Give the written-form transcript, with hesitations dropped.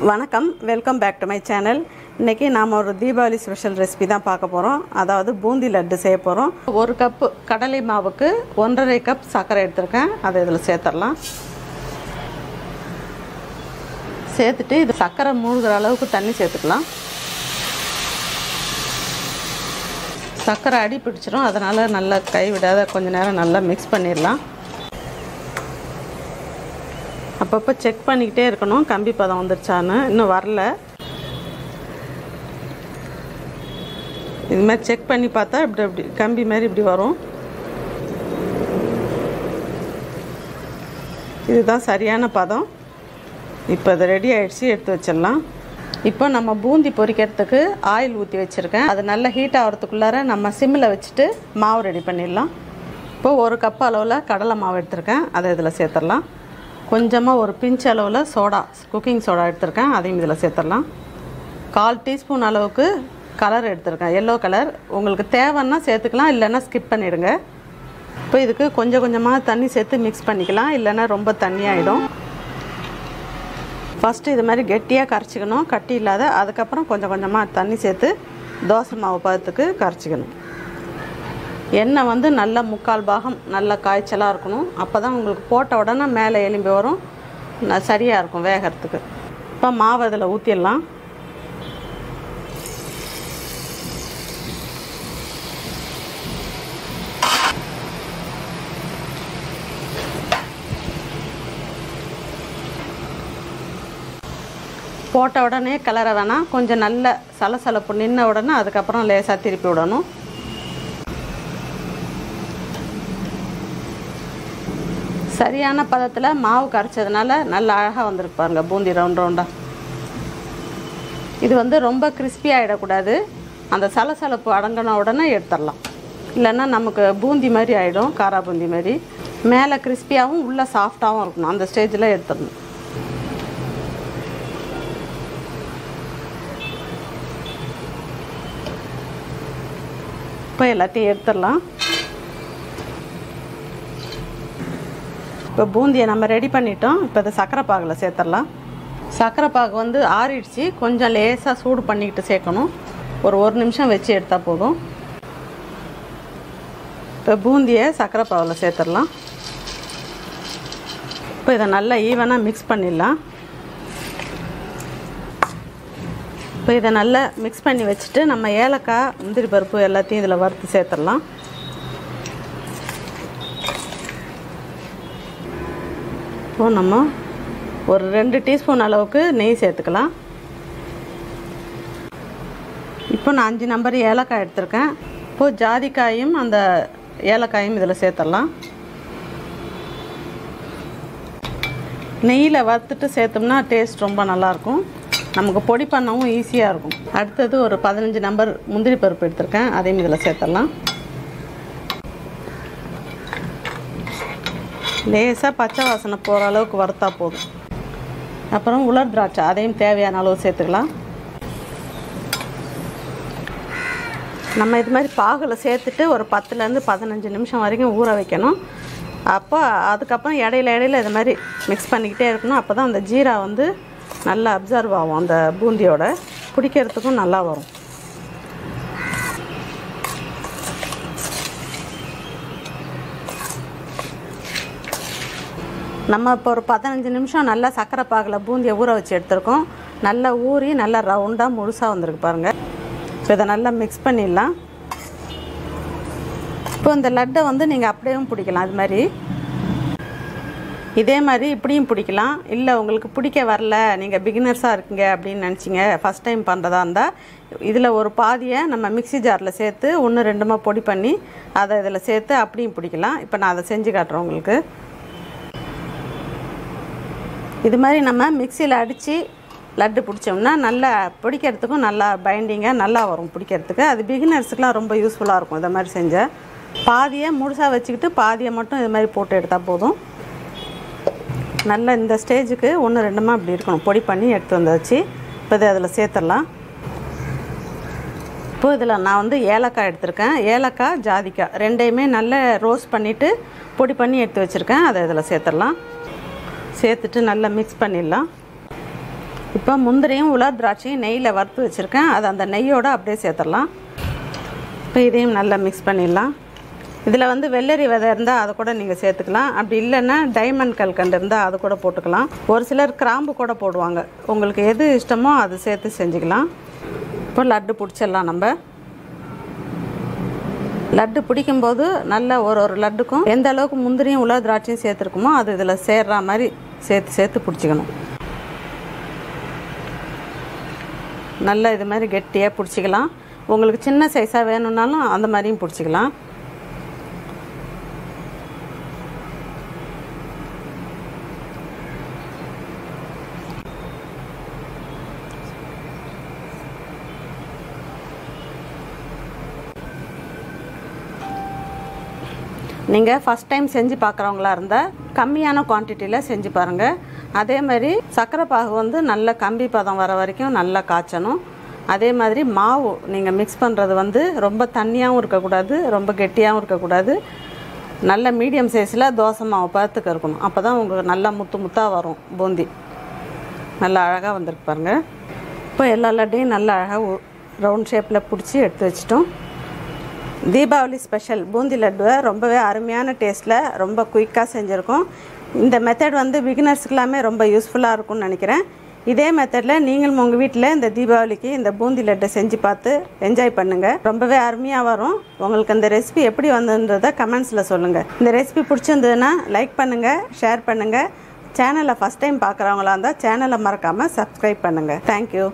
வணக்கம், welcome back to my channel. இன்றைக்கி நாம் ஒரு தீபாவளி ஸ்பெஷல் ரெசிபி தான் பார்க்க போகிறோம். அதாவது பூந்தி லட்டு செய்ய போகிறோம். 1 கப்பு கடலை மாவுக்கு 1.5 கப் சர்க்கரை எடுத்திருக்கேன். அதை இதில் சேர்த்துடலாம். சேர்த்துட்டு இது சர்க்கரை மூழ்கிற அளவுக்கு தண்ணி சேர்த்துக்கலாம். சர்க்கரை அடி பிடிச்சிரும், அதனால் நல்லா கைவிடாத கொஞ்சம் நேரம் நல்லா மிக்ஸ் பண்ணிடலாம். அப்பப்போ செக் பண்ணிக்கிட்டே இருக்கணும், கம்பி பதம் வந்துருச்சான்னு. இன்னும் வரல. இது மாதிரி செக் பண்ணி பார்த்தா இப்படி கம்பி மாதிரி இப்படி வரும். இதுதான் சரியான பதம். இப்போ அது ரெடி ஆகிடுச்சு, எடுத்து வச்சிடலாம். இப்போ நம்ம பூந்தி பொரிக்கிறதுக்கு ஆயில் ஊற்றி வச்சுருக்கேன். அது நல்லா ஹீட் ஆகிறதுக்குள்ளார நம்ம சிம்மில் வச்சுட்டு மாவு ரெடி பண்ணிடலாம். இப்போது 1 கப் அளவில் கடலை மாவு எடுத்திருக்கேன். அதை இதில் சேர்த்துடலாம். கொஞ்சமாக ஒரு பிஞ்ச் அளவில் சோடா, குக்கிங் சோடா எடுத்திருக்கேன். அதையும் இதில் சேர்த்துடலாம். 1/4 டீஸ்பூன் அளவுக்கு கலர் எடுத்திருக்கேன், எல்லோ கலர். உங்களுக்கு தேவைன்னா சேர்த்துக்கலாம், இல்லைன்னா ஸ்கிப் பண்ணிவிடுங்க. இப்போ இதுக்கு கொஞ்சம் கொஞ்சமாக தண்ணி சேர்த்து மிக்ஸ் பண்ணிக்கலாம், இல்லைன்னா ரொம்ப தண்ணியாகிடும். ஃபஸ்ட்டு இது மாதிரி கெட்டியாக கரைச்சிக்கணும், கட்டி இல்லாத. அதுக்கப்புறம் கொஞ்சம் கொஞ்சமாக தண்ணி சேர்த்து தோசை மாவு பதத்துக்கு கரைச்சிக்கணும். எண்ணெய் வந்து நல்லா 3/4 பாகம் நல்லா காய்ச்சலாக இருக்கணும். அப்போ தான் உங்களுக்கு போட்ட உடனே மேலே எலும்பி வரும், சரியாக இருக்கும் வேகிறதுக்கு. இப்போ மாவை இதில் ஊற்றிடலாம். போட்ட உடனே கிளற வேணாம், கொஞ்சம் நல்ல சலசலப்பு நின்ன உடனே அதுக்கப்புறம் லேசாக திருப்பி விடணும். சரியான பதத்தில் மாவு கரைச்சதுனால நல்லா அழகாக வந்துருக்கு பாருங்க, பூந்தி ரவுண்ட் ரவுண்டாக. இது வந்து ரொம்ப கிறிஸ்பி ஆகிடக்கூடாது. அந்த சலசலப்பு அடங்கின உடனே எடுத்துடலாம், இல்லைன்னா நமக்கு பூந்தி மாதிரி ஆகிடும், காரா பூந்தி மாதிரி. மேலே கிறிஸ்பியாகவும் உள்ளே சாஃப்டாகவும் இருக்கணும். அந்த ஸ்டேஜில் எடுத்துடணும். இப்போ எல்லாத்தையும் எடுத்துடலாம். இப்போ பூந்தியை நம்ம ரெடி பண்ணிட்டோம். இப்போ இதை சர்க்கரை பாகில் சேர்த்துடலாம். சர்க்கரை பாகு வந்து ஆறிடுச்சு, கொஞ்சம் லேசாக சூடு பண்ணிக்கிட்டு சேர்க்கணும். ஒரு 1 நிமிஷம் வச்சு எடுத்தால் போதும். இப்போ பூந்தியை சர்க்கரை பாகில் சேர்த்துடலாம். இப்போ இதை நல்லா ஈவனாக மிக்ஸ் பண்ணிடலாம். இப்போ இதை நல்லா மிக்ஸ் பண்ணி வச்சுட்டு நம்ம ஏலக்காய், முந்திரி பருப்பு எல்லாத்தையும் இதில் வறுத்து சேர்த்துடலாம். இப்போது நம்ம ஒரு 2 டீஸ்பூன் அளவுக்கு நெய் சேர்த்துக்கலாம். இப்போ நான் 5 நம்பர் ஏலக்காய் எடுத்திருக்கேன். இப்போது ஜாதிக்காயும் அந்த ஏலக்காயும் இதில் சேர்த்துடலாம். நெய்யில் வறுத்துட்டு சேர்த்தோம்னா டேஸ்ட் ரொம்ப நல்லாயிருக்கும், நமக்கு பொடி பண்ணவும் ஈஸியாக இருக்கும். அடுத்தது ஒரு 15 நம்பர் முந்திரி பருப்பு எடுத்திருக்கேன். அதையும் இதில் சேர்த்துடலாம். லேசாக பச்சை வாசனை போகிற அளவுக்கு வறுத்தா போதும். அப்புறம் உலர் திராட்சை, அதையும் தேவையான அளவு சேர்த்துக்கலாம். நம்ம இது மாதிரி பாகில் சேர்த்துட்டு ஒரு 10லேருந்து 15 நிமிஷம் வரைக்கும் ஊற வைக்கணும். அப்போ அதுக்கப்புறம் இடையில இது மாதிரி மிக்ஸ் பண்ணிக்கிட்டே இருக்கணும். அப்போ தான் அந்த ஜீரா வந்து நல்லா அப்சர்வ் ஆகும், அந்த பூந்தியோட பிடிக்கிறதுக்கும் நல்லா வரும். நம்ம இப்போ ஒரு 15 நிமிஷம் நல்லா சர்க்கரை பாகில் பூந்தியை ஊற வச்சு எடுத்துருக்கோம். நல்லா ஊறி நல்லா ரவுண்டாக முழுசாக வந்திருக்கு பாருங்கள். இப்போ இதை நல்லா மிக்ஸ் பண்ணிடலாம். இப்போ இந்த லட்டை வந்து நீங்கள் அப்படியும் பிடிக்கலாம். அது மாதிரி இதே மாதிரி இப்படியும் பிடிக்கலாம். இல்லை உங்களுக்கு பிடிக்க வரல, நீங்கள் பிகினர்ஸாக இருக்கீங்க அப்படின்னு நினச்சிங்க, ஃபஸ்ட் டைம் பண்ணுறதா இருந்தால் இதில் ஒரு பாதியை நம்ம மிக்ஸி ஜாரில் சேர்த்து 1-2 பொடி பண்ணி அதை இதில் சேர்த்து அப்படியும் பிடிக்கலாம். இப்போ நான் அதை செஞ்சு காட்டுறேன் உங்களுக்கு. இது மாதிரி நம்ம மிக்சியில் அடித்து லட்டு பிடிச்சோம்னா நல்லா பிடிக்கிறதுக்கும் நல்லா பைண்டிங்காக நல்லா வரும் பிடிக்கிறதுக்கு. அது பிகினர்ஸுக்கெலாம் ரொம்ப யூஸ்ஃபுல்லாக இருக்கும். இதை மாதிரி செஞ்சால் பாதியை முழுசாக வச்சுக்கிட்டு பாதியை மட்டும் இது மாதிரி போட்டு எடுத்தால் போதும். நல்லா இந்த ஸ்டேஜுக்கு 1-2 அப்படி இருக்கணும், பொடி பண்ணி எடுத்து வந்தாச்சு. இப்போ இதை அதில் சேர்த்துடலாம். இப்போது இதில் நான் வந்து ஏலக்காய் எடுத்திருக்கேன். ஏலக்காய், ஜாதிக்காய் ரெண்டையுமே நல்லா ரோஸ்ட் பண்ணிவிட்டு பொடி பண்ணி எடுத்து வச்சுருக்கேன். அதை இதில் சேர்த்துடலாம். சேர்த்துட்டு நல்லா மிக்ஸ் பண்ணிடலாம். இப்போ முந்திரியும் உலர் திராட்சையும் நெய்யில் வறுத்து வச்சுருக்கேன். அதை அந்த நெய்யோடு அப்படியே சேர்த்துடலாம். இப்போ இதையும் நல்லா மிக்ஸ் பண்ணிடலாம். இதில் வந்து வெள்ளரி விதை இருந்தால் அதை கூட நீங்கள் சேர்த்துக்கலாம். அப்படி இல்லைன்னா டைமண்ட் கல்கண்டு இருந்தால் அது கூட போட்டுக்கலாம். ஒரு சிலர் கிராம்பு கூட போடுவாங்க. உங்களுக்கு எது இஷ்டமோ அது சேர்த்து செஞ்சுக்கலாம். இப்போ லட்டு பிடிச்சிடலாம். நம்ம லட்டு பிடிக்கும்போது நல்ல ஒரு லட்டுக்கும் எந்த அளவுக்கு முந்திரியும் உலர் திராட்சையும் சேர்த்துருக்குமோ அது இதில் சேர்ற மாதிரி சேர்த்து பிடிச்சிக்கணும். நல்லா இது மாதிரி கெட்டியாக பிடிச்சிக்கலாம். உங்களுக்கு சின்ன சைஸாக வேணும்னாலும் அந்த மாதிரியும் பிடிச்சிக்கலாம். நீங்கள் ஃபஸ்ட் டைம் செஞ்சு பார்க்குறவங்களா இருந்தால் கம்மியான குவான்டிட்டியில் செஞ்சு பாருங்கள். அதே மாதிரி சர்க்கரை பாகு வந்து நல்ல கம்பி பதம் வர வரைக்கும் நல்லா காய்ச்சணும். அதே மாதிரி மாவு நீங்கள் மிக்ஸ் பண்ணுறது வந்து ரொம்ப தண்ணியாகவும் இருக்கக்கூடாது, ரொம்ப கெட்டியாகவும் இருக்கக்கூடாது. நல்ல மீடியம் சைஸில் தோசை மாவு பார்த்துக்க இருக்கணும். அப்போ தான் உங்களுக்கு நல்லா முத்தாக வரும் பூந்தி. நல்லா அழகாக வந்திருக்கு பாருங்கள். இப்போ எல்லா லட்டையும் நல்லா அழகாக ரவுண்ட் ஷேப்பில் பிடிச்சி எடுத்து வச்சிட்டோம். தீபாவளி ஸ்பெஷல் பூந்தி லட்டுவை ரொம்பவே அருமையான டேஸ்ட்டில் ரொம்ப குயிக்காக செஞ்சுருக்கோம். இந்த மெத்தட் வந்து பிகினர்ஸுக்கெல்லாமே ரொம்ப யூஸ்ஃபுல்லாக இருக்கும்னு நினைக்கிறேன். இதே மெத்தடில் நீங்களும் உங்கள் வீட்டில் இந்த தீபாவளிக்கு இந்த பூந்தி லட்டை செஞ்சு பார்த்து என்ஜாய் பண்ணுங்கள். ரொம்பவே அருமையாக வரும். உங்களுக்கு அந்த ரெசிபி எப்படி வந்ததுன்றதை கமெண்ட்ஸில் சொல்லுங்கள். இந்த ரெசிபி பிடிச்சிருந்ததுன்னா லைக் பண்ணுங்கள், ஷேர் பண்ணுங்கள். சேனலை ஃபஸ்ட் டைம் பார்க்குறவங்களா இருந்தால் சேனலை மறக்காமல் சப்ஸ்கிரைப் பண்ணுங்கள். தேங்க்யூ.